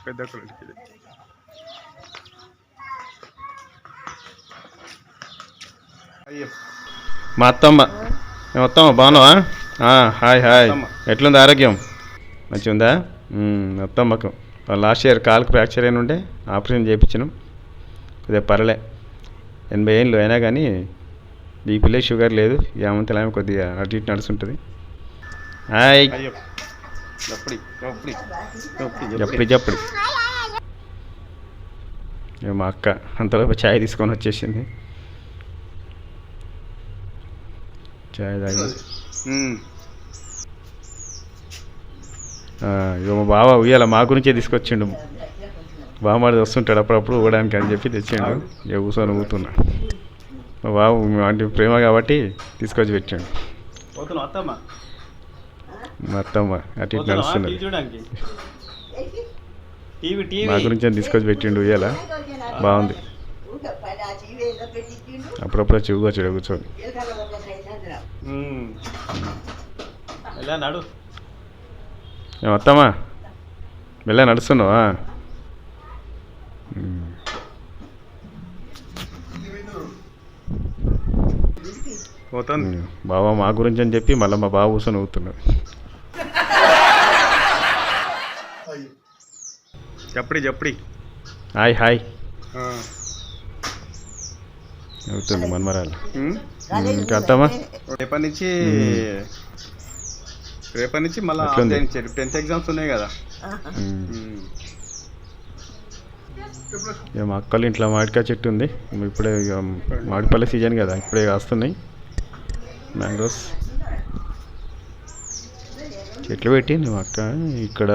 పెద్ద కొడుకు మా అత్తమ్మ అత్తమ్మ బాగున్నావా? Hi hi. ఎట్లుంది ఆరోగ్యం? మంచిగా ఉందా? అత్తమ్మకు లాస్ట్ ఇయర్ కాలుకు ఫ్రాక్చర్ అయిన ఉండే ఆపరేషన్ చేయించినాం. కొద్దిగా పర్లే 80 ఏళ్ళు అయినా కానీ బీపీ లేదు, షుగర్ లేదు. ఏమంతలా కొద్దిగా అటు ఇటు నడుస్తుంటుంది. హాయ్ జప్పడి జప్పడి. మా అక్క అంతలోపు ఛాయ్ తీసుకొని వచ్చేసింది. ఛాయ్ తాగి ఇక మా బావ ఉయ్యాల మా గురించే తీసుకొచ్చిండు. బావమాడిది వస్తుంటాడు అప్పుడప్పుడు ఊగడానికి అని చెప్పి తెచ్చిండు. ఇక కూర్చొని ఊగుతున్నా. మా బావ అంటే ప్రేమ కాబట్టి తీసుకొచ్చి పెట్టాడు. మా అత్తమ్మ అటు ఇటు నడుస్తున్నది. మా గురించి తీసుకొచ్చి పెట్టిండు ఉయ్యాల. బాగుంది. అప్పుడప్పుడు వచ్చి ఊగొచ్చాడు కూర్చొని. మొత్తమా వెళ్ళా నడుస్తున్నావా? బాబా మా గురించి అని చెప్పి మళ్ళీ మా బాబు కూర్చొని ఊగుతున్నాడు. జప్పడి జప్పడి. హాయ్ హాయ్ అవుతుంది మన్మరాలు. ఇంకా అత్తమ్మా రేపటి నుంచి మళ్ళీ 10th ఎగ్జామ్స్ ఉన్నాయి కదా. మా అక్కలు ఇంట్లో మామిడికాయ చెట్టు ఉంది. ఇప్పుడే మామిడిపల్లి సీజన్ కదా, ఇప్పుడే కాస్తున్నాయి మ్యాంగోస్. చెట్లు పెట్టింది మా అక్క. ఇక్కడ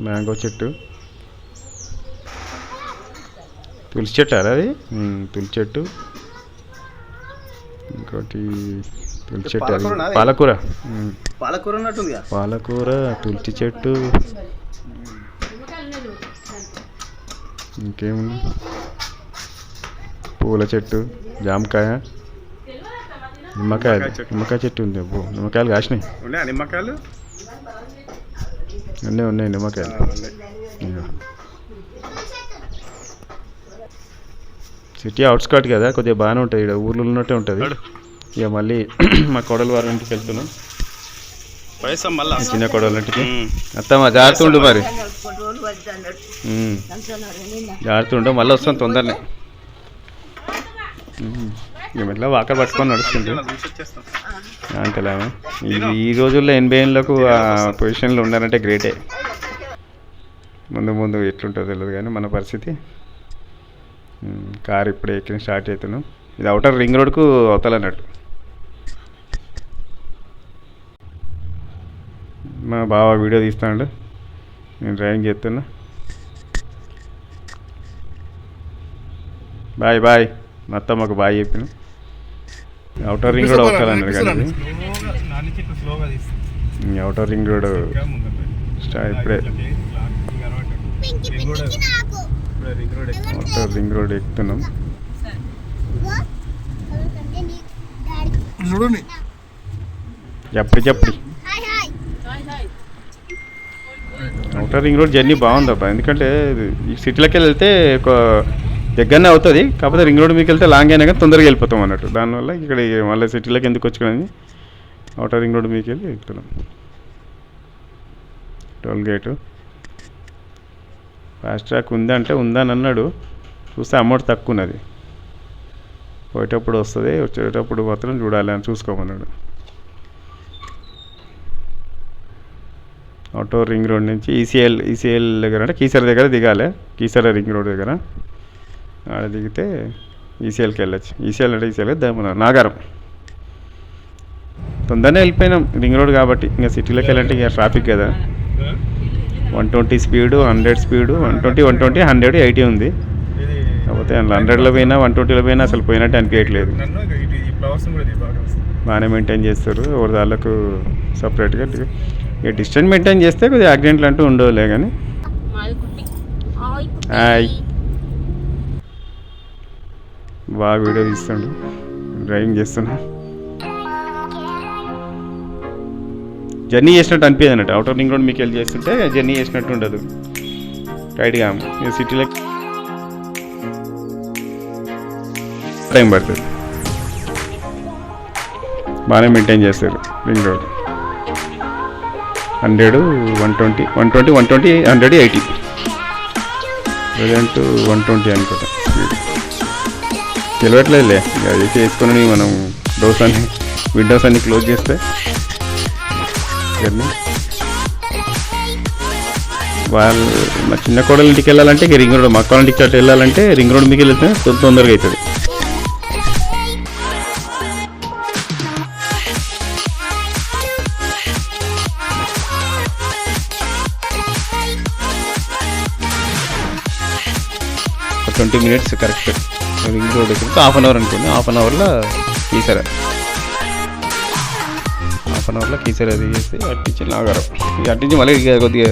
మ్యాంగో చెట్టు, తులసి చెట్టు అది తులసి చెట్టు. ఇంకోటి తులసి చెట్టు అది పాలకూర. పాలకూర ఉన్నట్టుంది. పాలకూర, తులసి చెట్టు, ఇంకేముంది పూల చెట్టు, జామకాయ, నిమ్మకాయ చెట్టు ఉంది. అబ్బో నిమ్మకాయలు కాసినాయి. నిమ్మకాయలు ఉన్నాయి నిమ్మకాయలు. సిటీ అవుట్స్కట్ కదా, కొద్దిగా బాగానే ఉంటుంది. ఇక్కడ ఊర్లో ఉన్నట్టే ఉంటుంది. ఇక మళ్ళీ మా కోడలు వారి ఇంటికి వెళ్తున్నాం. చిన్న కోడలు ఇంటికి. అత్తమ్మ జాగ్రత్త ఉండు మరి, జాగ్రత్త ఉండు. మళ్ళీ వస్తాం తొందరనే. ఇక మెట్లా వాకర్ పట్టుకొని నడుస్తుంటే అంతేలేమో. ఈ రోజుల్లో 80 ఏళ్ళకు ఆ పొజిషన్లో ఉండాలంటే గ్రేటే. ముందు ఎట్లుంటుందో తెలియదు కానీ మన పరిస్థితి. కారు ఇప్పుడే ఎక్కిన స్టార్ట్ అవుతున్నాం. ఇది అవుటర్ రింగ్ రోడ్కు అవతలన్నట్టు. మా బావ వీడియో తీస్తాడు, నేను డ్రైవింగ్ చేస్తున్నా. Bye bye. మా అత్తమ్మకు బాయ్ చెప్పిన. అవుటర్ రింగ్ రోడ్ అవతలన్నాడు కానీ అవుటర్ రింగ్ రోడ్ ఇప్పుడే అవుటర్ రింగ్ రోడ్ ఎక్కుతున్నాం. చెప్పడి అవుటర్ రింగ్ రోడ్ జర్నీ బాగుందబ్బా. ఎందుకంటే ఈ సిటీలోకి వెళ్తే దగ్గరనే అవుతుంది, కాకపోతే రింగ్ రోడ్ మీకు వెళ్తే లాంగ్ అయినా కానీ తొందరగా వెళ్ళిపోతాం అన్నట్టు. దానివల్ల ఇక్కడ మళ్ళీ సిటీలోకి ఎందుకు వచ్చుకుని అవుటర్ రింగ్ రోడ్ మీకు వెళ్ళి ఎక్కుతున్నాం. టోల్ గేటు ఫాస్ట్ ట్రాక్ ఉందంటే ఉందని అన్నాడు. చూస్తే అమౌంట్ తక్కువ ఉన్నది. పోయేటప్పుడు వస్తుంది, వచ్చేటప్పుడు మాత్రం చూడాలి అని చూసుకోమన్నాడు. ఆటో రింగ్ రోడ్ నుంచి ఈసీఎల్ దగ్గర అంటే కీసర దగ్గర దిగాలి. కీసర రింగ్ రోడ్ దగ్గర ఆడ దిగితే ఈసీఎల్కి వెళ్ళచ్చు. ఈసీఎల్ అంటే ఈసీఎల్ నాగారం. తొందరనే వెళ్ళిపోయినాం రింగ్ రోడ్ కాబట్టి. ఇంకా సిటీలోకి వెళ్ళాలంటే ఇక ట్రాఫిక్ కదా. 120 స్పీడు, 100 స్పీడు, 120, 100, 80 ఉంది. కాకపోతే 100లో పోయినా 120లో పోయినా అసలు పోయినట్టు అనిపించట్లేదు. బాగానే మెయింటైన్ చేస్తారు ఎవరి దాళ్ళకు సపరేట్గా. ఇక డిస్టెన్స్ మెయింటైన్ చేస్తే కొద్దిగా యాక్సిడెంట్లు అంటూ ఉండవులే కానీ. హాయ్ బాగా వీడియో తీస్తాడు, డ్రైవింగ్ చేస్తున్నా. జర్నీ చేసినట్టు అనిపించదు అన్నట్టు. అవుటర్ రింగ్ రోడ్ మీకు వెళ్ళి చేస్తుంటే జర్నీ చేసినట్టు ఉండదు. టైట్గా సిటీలో టైం పడుతుంది. బాగానే మెయింటైన్ చేస్తారు రింగ్ రోడ్. 100, 120, 120, 180 ప్రజెంట్ 120 అనుకుంటా స్పీడ్. తెలియట్లేదులే ఇక అది చేసుకుని మనం విండోస్ అన్ని క్లోజ్ చేస్తే జర్నీ. వాళ్ళు మా చిన్న కోడల ఇంటికి వెళ్ళాలంటే ఇక రింగ్ రోడ్, మా అక్క ఇంటికి అటు వెళ్ళాలంటే రింగ్ రోడ్ మీకు వెళ్తే తొందరగా అవుతుంది. ఒక 20 minutes కరెక్ట్ రింగ్ రోడ్ ఎక్కితే హాఫ్ అన్ అవర్ అనుకోండి. హాఫ్ అన్ అవర్లో కీసరా, హాఫ్ అన్ అవర్లో కీసరా అది చేసి అట్టించి నాగారం. ఇక అట్టించి మళ్ళీ ఇక కొద్దిగా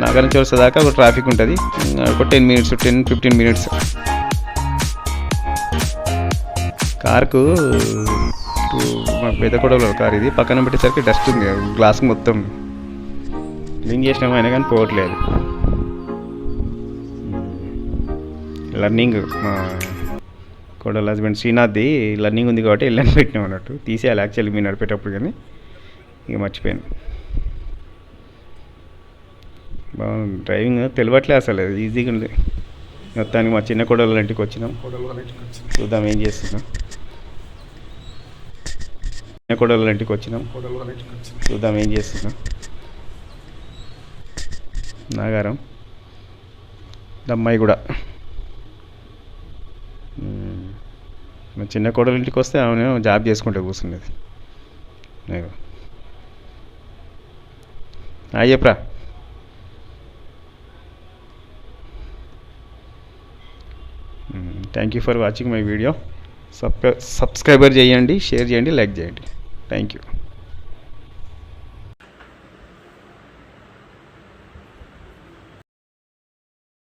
నాగారం నుంచి వచ్చేదాకా ఒక ట్రాఫిక్ ఉంటుంది. ఒక 10 minutes 10-15 minutes. కార్కు మా పెద్ద కొడవలో కార్ ఇది పక్కన పెట్టేసరికి డస్ట్ ఉంది, గ్లాస్ మొత్తం క్లీన్ చేసినాము అయినా కానీ పోవట్లేదు. లర్నింగ్ మా కోడల హస్బెండ్ శ్రీనాథ్ది లర్నింగ్ ఉంది కాబట్టి వెళ్ళని పెట్టినాం అన్నట్టు. తీసేయాలి యాక్చువల్లీ మీరు నడిపేటప్పుడు, కానీ ఇక మర్చిపోయాను. బాగుంది డ్రైవింగ్, తెలియట్లే అసలు ఈజీగా ఉంది. మొత్తానికి మా చిన్న కోడల ఇంటికి వచ్చినాం, చూద్దాం ఏం చేస్తున్నాం. చిన్న కోడల ఇంటికి వచ్చినాం, చూద్దాం ఏం చేస్తున్నాం. నాగారం దమ్మాయి కూడా. మా చిన్న కోడల ఇంటికి వస్తే ఆమె జాబ్ చేసుకుంటే కూర్చునేది. చెప్పరా. Thank you for watching my video. Subscriber చేయండి, షేర్ చేయండి, లైక్ చేయండి. Thank you.